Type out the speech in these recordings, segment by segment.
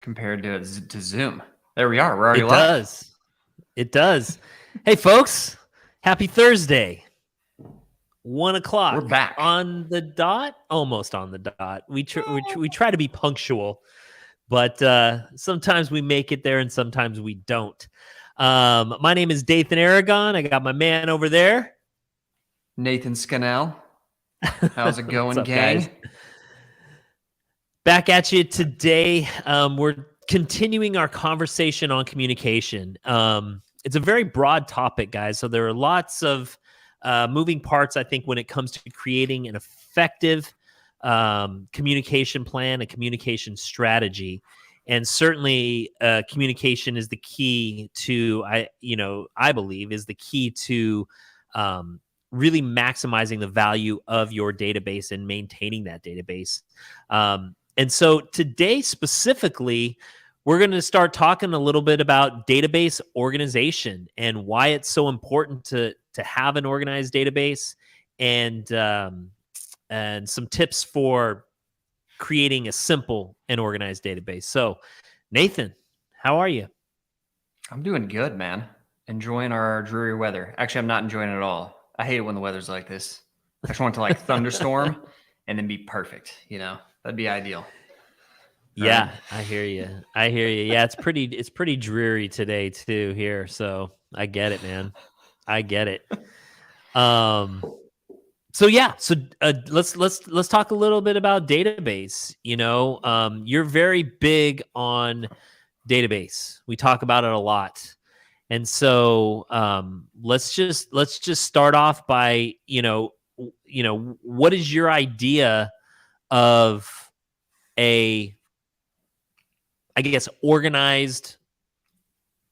compared to Zoom. There we are. We're already It live. does. It does. Hey, folks, happy Thursday. 1 o'clock. We're back. On the dot, almost on the dot. We try to be punctual, but sometimes we make it there and sometimes we don't. My name is Dathon Aragon. I got my man over there, Nathan Scannell. How's it going, What's up, gang? guys? Back at you today. We're continuing our conversation on communication. It's a very broad topic, guys. So there are lots of moving parts, I think, when it comes to creating an effective communication plan, a communication strategy. And certainly communication is the key to, I believe, is the key to really maximizing the value of your database and maintaining that database. And so today specifically, we're going to start talking a little bit about database organization and why it's so important to have an organized database, and some tips for creating a simple and organized database. So, Nathan, how are you? I'm doing good, man. Enjoying our dreary weather. Actually, I'm not enjoying it at all. I hate it when the weather's like this. I just want it to like thunderstorm and then be perfect. That'd be ideal. Yeah, Right? I hear you. Yeah, it's pretty dreary today too here. So I get it, man. I get it. So let's talk a little bit about database. You're very big on database. We talk about it a lot. And so let's just start off by, what is your idea of a, I guess, organized,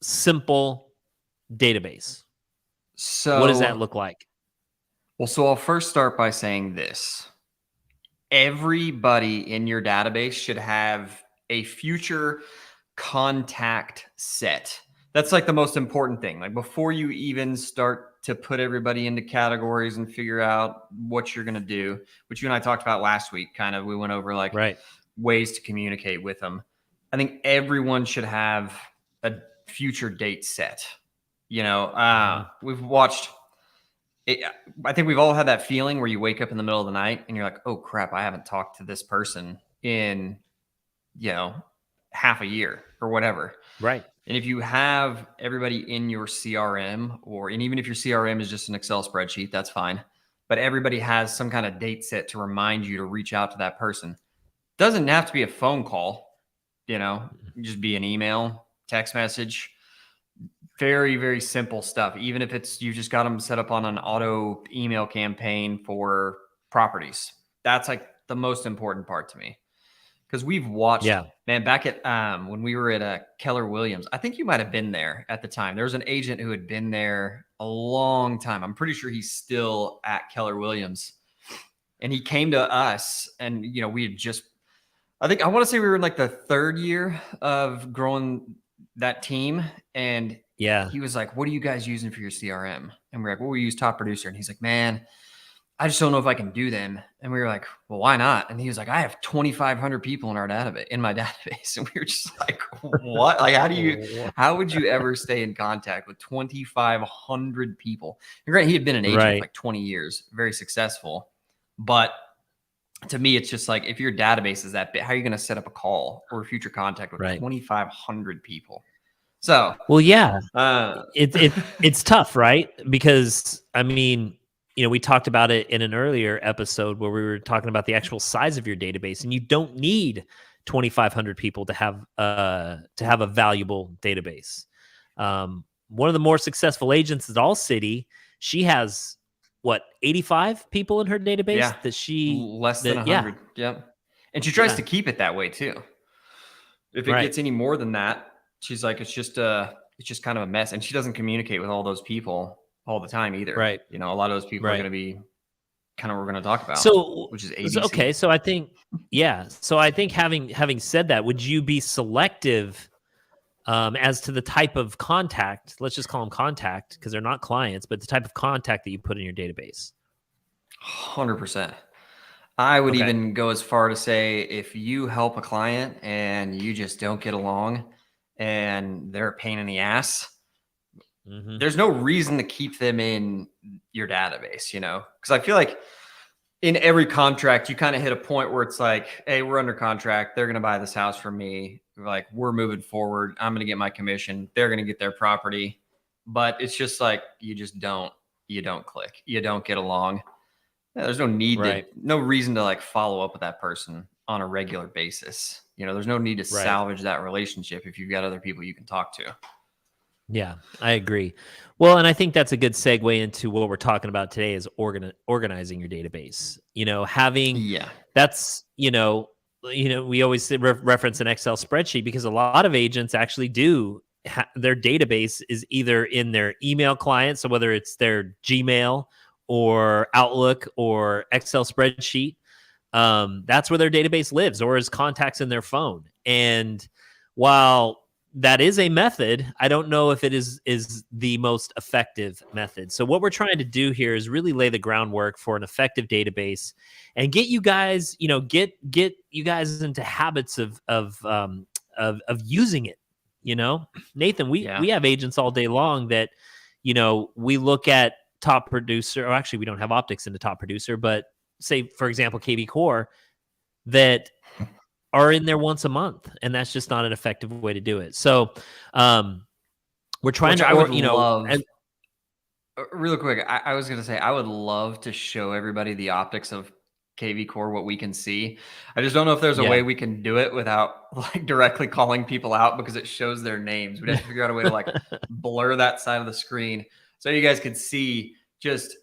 simple database? So what does that look like? Well, so I'll first start by saying this. Everybody in your database should have a future contact set. That's like the most important thing. Like before you even start to put everybody into categories and figure out what you're going to do, which you and I talked about last week, kind of, we went over like ways to communicate with them. I think everyone should have a future date set. We've watched I think we've all had that feeling where you wake up in the middle of the night and you're like, oh crap, I haven't talked to this person in, half a year or whatever. Right. And if you have everybody in your CRM, and even if your CRM is just an Excel spreadsheet, that's fine. But everybody has some kind of date set to remind you to reach out to that person. Doesn't have to be a phone call, just be an email, text message. Very, very simple stuff. Even if it's you just got them set up on an auto email campaign for properties. That's like the most important part to me. Because we've watched, man, back at when we were at Keller Williams, I think you might have been there at the time. There was an agent who had been there a long time. I'm pretty sure he's still at Keller Williams. And he came to us and, we had just, I want to say we were in like the third year of growing that team. And he was like, what are you guys using for your CRM? And we're like, well, we use Top Producer. And he's like, man, I just don't know if I can do them. And we were like, well, why not? And he was like, I have 2,500 people in my database. And we were just like, what? Like, how would you ever stay in contact with 2,500 people? And granted, he had been an agent for like 20 years, very successful. But to me, it's just like, if your database is that big, how are you going to set up a call or future contact with 2,500 people? So, well, yeah, it's tough, right? Because we talked about it in an earlier episode where we were talking about the actual size of your database, and you don't need 2,500 people to have a valuable database. One of the more successful agents at All City, she has 85 people in her database. Yeah, that she less than 100. Yep, and she tries to keep it that way too. If it gets any more than that, she's like, it's just kind of a mess, and she doesn't communicate with all those people all the time either. Right. A lot of those people are going to be kind of what we're going to talk about. So, which is ABC. Okay. So I think, having said that, would you be selective as to the type of contact? Let's just call them contact because they're not clients, but the type of contact that you put in your database. 100%. I would Okay. even go as far to say if you help a client and you just don't get along and they're a pain in the ass, Hmm. there's no reason to keep them in your database, Because I feel like in every contract, you kind of hit a point where it's like, hey, we're under contract. They're going to buy this house from me. Like, we're moving forward. I'm going to get my commission. They're going to get their property. But it's just like, you don't click. You don't get along. Yeah, there's Right. no reason to like follow up with that person on a regular basis. There's no need to Right. salvage that relationship if you've got other people you can talk to. Yeah, I agree. Well, and I think that's a good segue into what we're talking about today is organizing your database. Having Yeah. that's, we always reference an Excel spreadsheet because a lot of agents actually do their database is either in their email client, so whether it's their Gmail or Outlook or Excel spreadsheet, that's where their database lives, or as contacts in their phone. And while that is a method, I don't know if it is the most effective method. So what we're trying to do here is really lay the groundwork for an effective database and get you guys, get you guys into habits of using it. Nathan, Yeah. we have agents all day long that, we look at top producer, or actually we don't have optics into top producer, but say for example KV Core that are in there once a month, and that's just not an effective way to do it. So we're trying Which to I would and love. Real quick, I was going to say, I would love to show everybody the optics of KV Core, what we can see. I just don't know if there's a yeah. way we can do it without like directly calling people out because it shows their names. We'd have to figure out a way to like blur that side of the screen so you guys could see just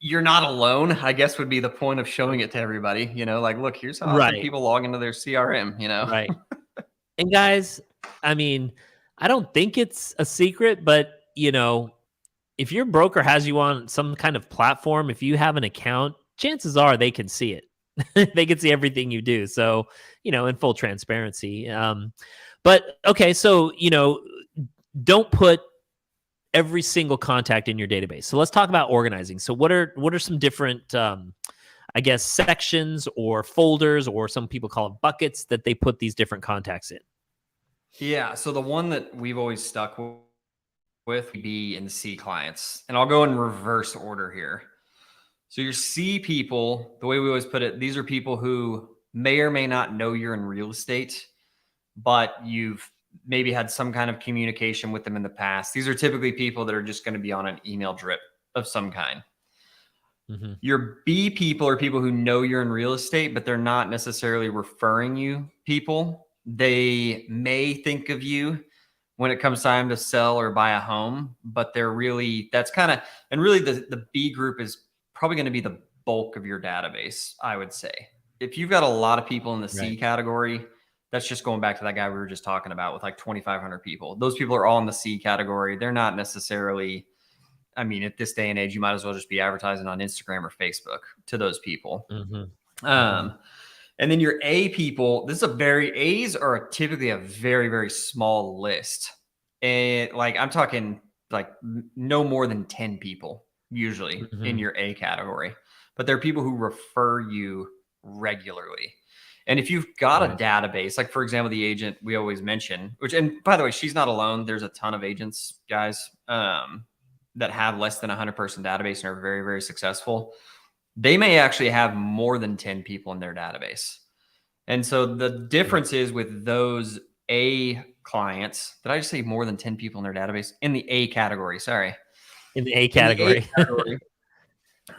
you're not alone, I guess would be the point of showing it to everybody. Like, look, here's how often Right, people log into their CRM. right. And guys, I mean, I don't think it's a secret, but if your broker has you on some kind of platform, if you have an account, chances are they can see it. They can see everything you do. So, in full transparency. But okay, so don't put every single contact in your database. So let's talk about organizing. So what are some different I guess sections or folders, or some people call it buckets, that they put these different contacts in? Yeah. So the one that we've always stuck with B and C clients. And I'll go in reverse order here. So your C people, the way we always put it, these are people who may or may not know you're in real estate, but you've maybe had some kind of communication with them in the past. These are typically people that are just going to be on an email drip of some kind. Mm-hmm. Your B people are people who know you're in real estate, but they're not necessarily referring you people. They may think of you when it comes time to sell or buy a home, but that's kind of, and really the B group is probably going to be the bulk of your database, I would say. If you've got a lot of people in the Right. C category, that's just going back to that guy we were just talking about with like 2,500 people. Those people are all in the C category. They're not necessarily, I mean, at this day and age, you might as well just be advertising on Instagram or Facebook to those people. Mm-hmm. Mm-hmm. Um, and then your A people, A's are typically a very, very small list. And like, I'm talking like no more than 10 people usually in Mm-hmm. your A category, but there are people who refer you regularly. And if you've got a Right. database, like for example, the agent we always mention, and by the way, she's not alone. There's a ton of agents, guys, that have less than 100-person database and are very, very successful. They may actually have more than 10 people in their database. And so the difference is with those A clients, did I just say more than 10 people in their database? In the A category, sorry. In the A In the A category. category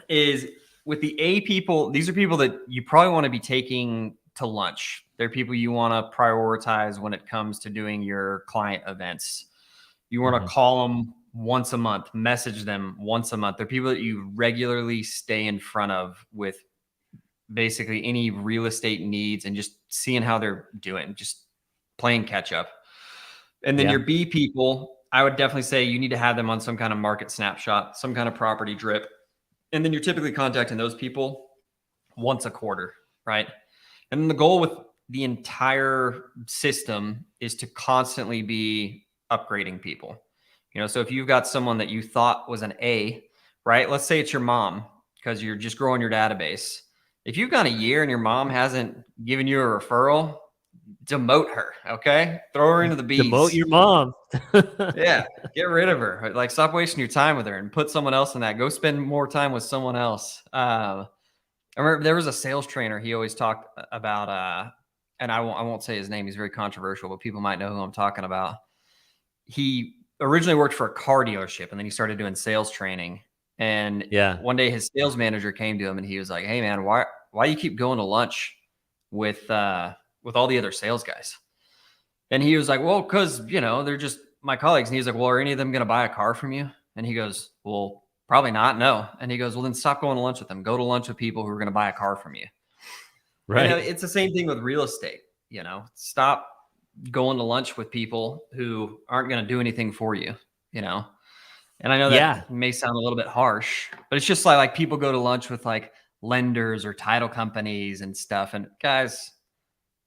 is with the A people, these are people that you probably want to be taking to lunch. They're people you want to prioritize when it comes to doing your client events. You want to Mm-hmm. call them once a month, message them once a month. They're people that you regularly stay in front of with basically any real estate needs and just seeing how they're doing, just playing catch up. And then Yeah. your B people, I would definitely say you need to have them on some kind of market snapshot, some kind of property drip. And then you're typically contacting those people once a quarter, right? And then the goal with the entire system is to constantly be upgrading people. So if you've got someone that you thought was an A, right? Let's say it's your mom because you're just growing your database. If you've gone a year and your mom hasn't given you a referral, demote her. Okay, throw her into the Demote bees. your mom. Yeah, get rid of her. Like, stop wasting your time with her and put someone else in that. Go spend more time with someone else. I remember there was a sales trainer. He always talked about, and I won't say his name. He's very controversial, but people might know who I'm talking about. He originally worked for a car dealership, and then he started doing sales training. And Yeah. one day, his sales manager came to him, and he was like, "Hey, man, why you keep going to lunch with all the other sales guys?" And he was like, "Well, because they're just my colleagues." And he's like, "Well, are any of them going to buy a car from you?" And he goes, "Well, probably not. No." And he goes, "Well, then stop going to lunch with them. Go to lunch with people who are going to buy a car from you." And Right. it's the same thing with real estate. Stop going to lunch with people who aren't going to do anything for you. You know, and I know Yeah. that may sound a little bit harsh, but it's just like people go to lunch with like lenders or title companies and stuff. And guys,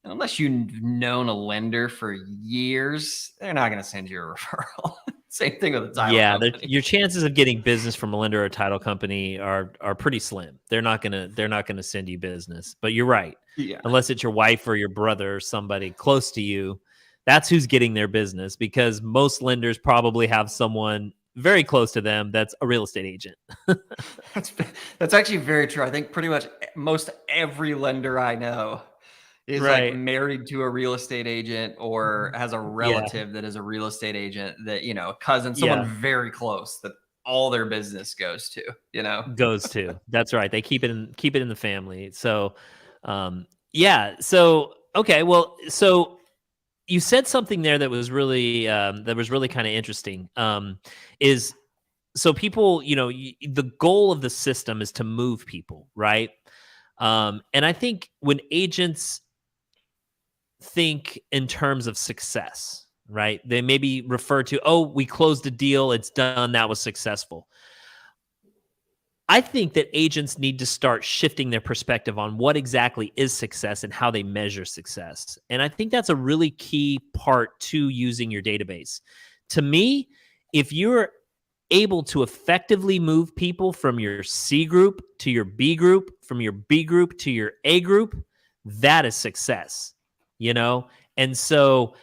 unless you've known a lender for years, they're not going to send you a referral. Same thing with a title Yeah, company. your chances of getting business from a lender or a title company are pretty slim. They're not gonna send you business. But you're right. Yeah. Unless it's your wife or your brother or somebody close to you, that's who's getting their business because most lenders probably have someone very close to them that's a real estate agent. That's that's actually very true. I think pretty much most every lender I know is like Right. married to a real estate agent or has a Yeah. relative that is a real estate agent that, a cousin, someone Yeah. very close that all their business goes to. Goes to. That's right. They keep it in the family. So yeah. So okay, well, so you said something there that was really kind of interesting. Is so people, the goal of the system is to move people, right? And I think when agents think in terms of success, right, they maybe refer to, oh, we closed a deal, it's done, that was successful. I think that agents need to start shifting their perspective on what exactly is success and how they measure success. And I think that's a really key part to using your database. To me, if you're able to effectively move people from your C group to your B group, from your B group to your A group, that is success, you know? And so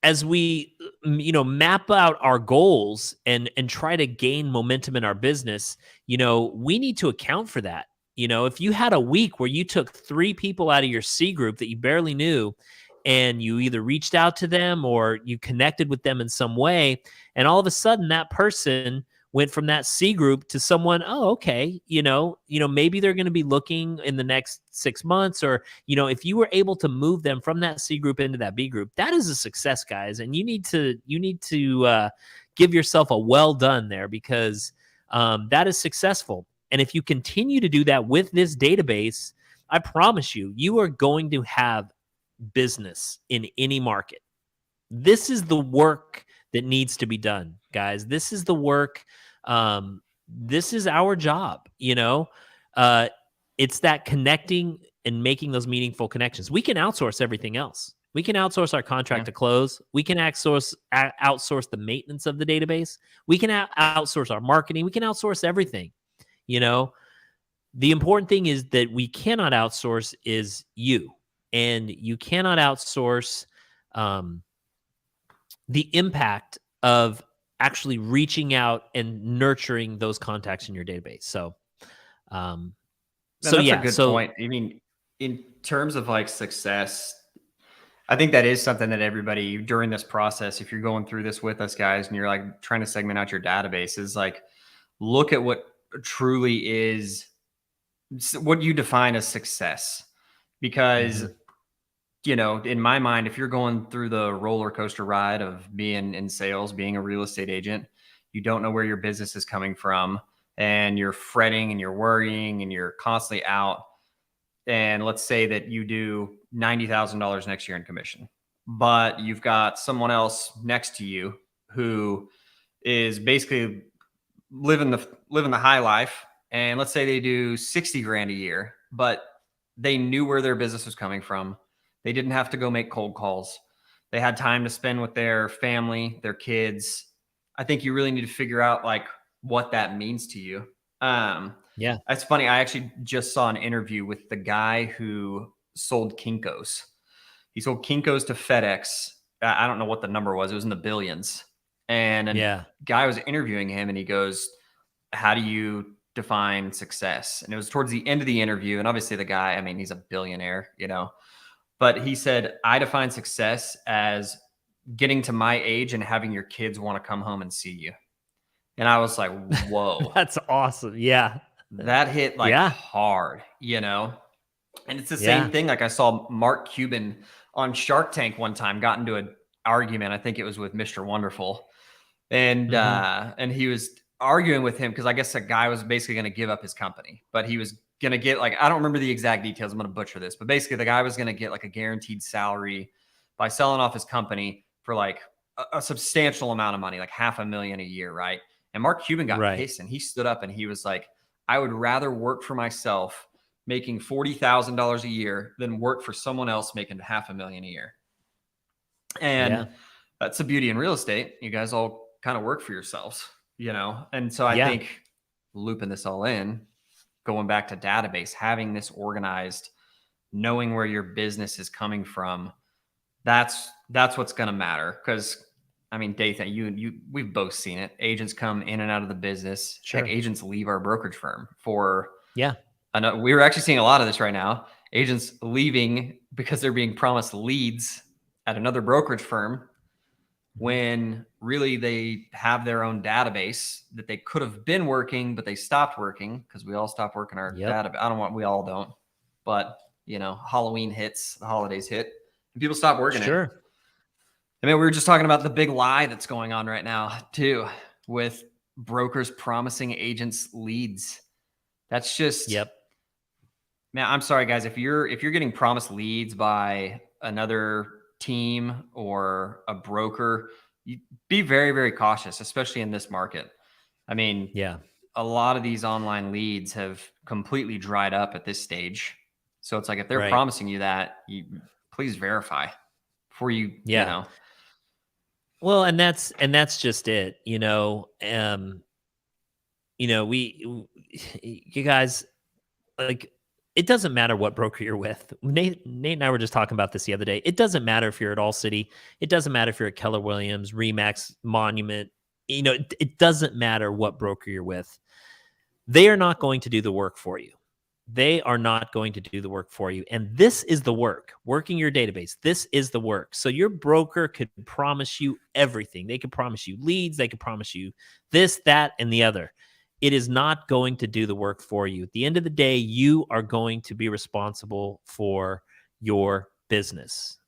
as we map out our goals and try to gain momentum in our business, we need to account for that. If you had a week where you took 3 people out of your C group that you barely knew and you either reached out to them or you connected with them in some way, and all of a sudden that person went from that C group to someone, oh, okay, maybe they're going to be looking in the next 6 months, or if you were able to move them from that C group into that B group, that is a success, guys. And you need to give yourself a well done there, because that is successful. And if you continue to do that with this database, I promise you, you are going to have business in any market. This is the work that needs to be done, guys. This is the work. This is our job. Uh, it's that connecting and making those meaningful connections. We can outsource everything else. We can outsource our contract Yeah. to close. We can outsource the maintenance of the database. We can outsource our marketing. We can outsource everything. You know, the important thing is that we cannot outsource is you, and you cannot outsource um, the impact of actually reaching out and nurturing those contacts in your database. So, um, And so that's a yeah, good so point. I mean, in terms of like success, I think that is something that everybody during this process, if you're going through this with us guys and you're like trying to segment out your database, is like look at what truly is what you define as success. Because, mhm, in my mind, if you're going through the roller coaster ride of being in sales, being a real estate agent, you don't know where your business is coming from and you're fretting and you're worrying and you're constantly out. And let's say that you do $90,000 next year in commission, but you've got someone else next to you who is basically living the high life. And let's say they do 60 grand a year, but they knew where their business was coming from. They didn't have to go make cold calls. They had time to spend with their family, their kids. I think you really need to figure out like what that means to you. Yeah. That's funny. I actually just saw an interview with the guy who sold Kinko's. He sold Kinko's to FedEx. I don't know what the number was. It was in the billions. And a Yeah. guy was interviewing him, and he goes, "How do you define success?" And it was towards the end of the interview. And obviously, the guy, I mean, he's a billionaire, but he said, "I define success as getting to my age and having your kids want to come home and see you." And I was like, whoa, That's awesome. Yeah. that hit like Yeah. hard, And it's the same Yeah. thing. Like I saw Mark Cuban on Shark Tank one time got into an argument. I think it was with Mr. Wonderful. And he was arguing with him because I guess a guy was basically going to give up his company, but he was going to get like, I don't remember the exact details. I'm going to butcher this, but basically the guy was going to get like a guaranteed salary by selling off his company for like a substantial amount of money, like $500,000 a year. Right. And Mark Cuban got Right. pissed and he stood up and he was like, "I would rather work for myself making $40,000 a year than work for someone else making $500,000 a year." And that's the beauty in real estate. You guys all kind of work for yourselves, And so I think looping this all in, going back to database, having this organized, knowing where your business is coming from, that's what's going to matter. Because I mean, Dathon, we've both seen it. Agents come in and out of the business. Sure. Heck, agents leave our brokerage firm for. Yeah. We were actually seeing a lot of this right now. Agents leaving because they're being promised leads at another brokerage firm when really they have their own database that they could have been working, but they stopped working because we all stopped working our database. We all don't, but Halloween hits, the holidays hit, and people stop working it. Sure. I mean, we were just talking about the big lie that's going on right now too, with brokers promising agents leads. That's just, man, I'm sorry guys. If you're getting promised leads by another team or a broker, you be very, very cautious, especially in this market. I mean, a lot of these online leads have completely dried up at this stage. So it's like, if they're promising you that, please verify before you, Well, and that's just it, you guys, like, it doesn't matter what broker you're with. Nate and I were just talking about this the other day. It doesn't matter if you're at All City. It doesn't matter if you're at Keller Williams, Remax, Monument. It doesn't matter what broker you're with. They are not going to do the work for you. They are not going to do the work for you. And this is the work, working your database. This is the work. So your broker could promise you everything. They could promise you leads. They could promise you this, that, and the other. It is not going to do the work for you. At the end of the day, you are going to be responsible for your business.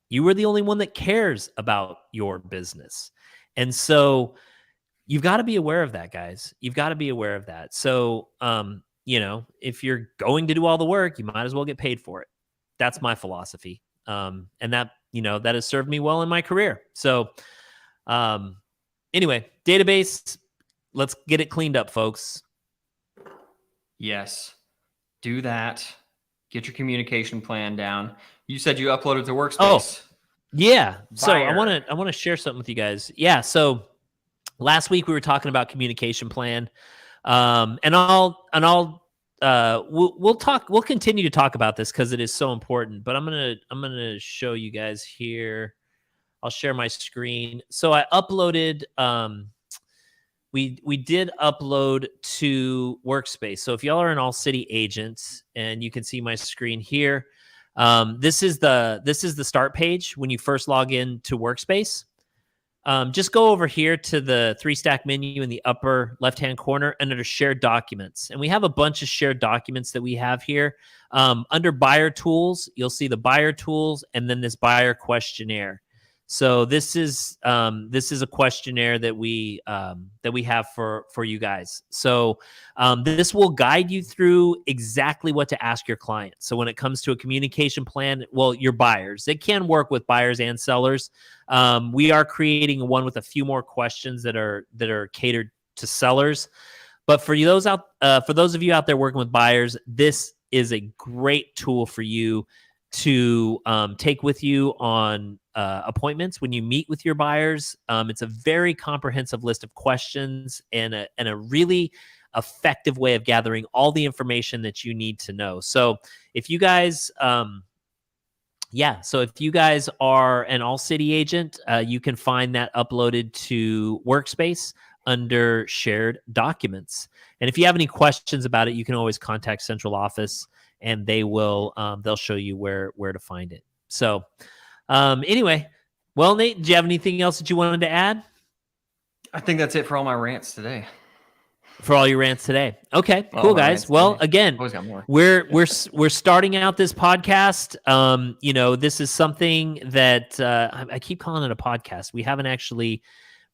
You are the only one that cares about your business. And so you've got to be aware of that, guys. You've got to be aware of that. So, if you're going to do all the work, you might as well get paid for it. That's my philosophy. And that has served me well in my career. So, anyway, database, let's get it cleaned up, folks. Yes, do that. Get your communication plan down. You said you uploaded to Workspace. Oh, yeah. So I want to share something with you guys. Yeah. So last week we were talking about communication plan. We'll continue to talk about this because it is so important, but I'm going to show you guys here. I'll share my screen. So I uploaded, we did upload to Workspace. So if y'all are an All City agents, and you can see my screen here, this is the start page when you first log in to Workspace. Just go over here to the 3-stack menu in the upper left-hand corner and under shared documents. And we have a bunch of shared documents that we have here. Under buyer tools, you'll see the buyer tools and then this buyer questionnaire. So this is a questionnaire that we have for you guys. So this will guide you through exactly what to ask your client. So when it comes to a communication plan, well, your buyers, it can work with buyers and sellers. We are creating one with a few more questions that are catered to sellers. But for those of you out there working with buyers, this is a great tool for you to take with you on appointments when you meet with your buyers. It's a very comprehensive list of questions and a really effective way of gathering all the information that you need to know. So if you guys, so if you guys are an All City agent, you can find that uploaded to Workspace under shared documents. And if you have any questions about it, you can always contact central office, and they'll show you where to find it. So anyway, well, Nate, do you have anything else that you wanted to add? I think that's it for all my rants today. For all your rants today. Okay, cool, guys. Well, again, we're starting out this podcast. This is something that I keep calling it a podcast. We haven't actually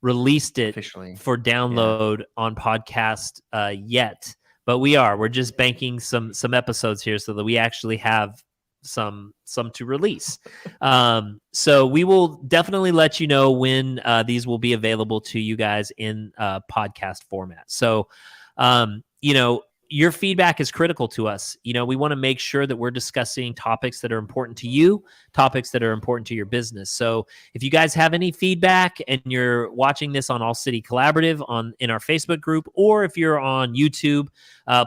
released it officially for download on podcast yet, but we're just banking some episodes here so that we actually have some to release. So we will definitely let you know when these will be available to you guys in podcast format. So your feedback is critical to us. We want to make sure that we're discussing topics that are important to you, topics that are important to your business. So if you guys have any feedback and you're watching this on All City Collaborative in our Facebook group, or if you're on YouTube,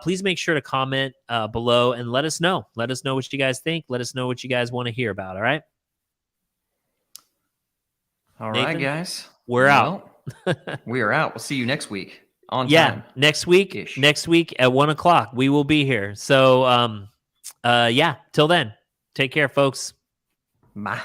please make sure to comment below and let us know. Let us know what you guys think. Let us know what you guys want to hear about. All right. All Nathan, right, guys. We're out. We are out. We'll see you next week. On time. Next week at 1:00 we will be here. So till then, take care, folks. Bye.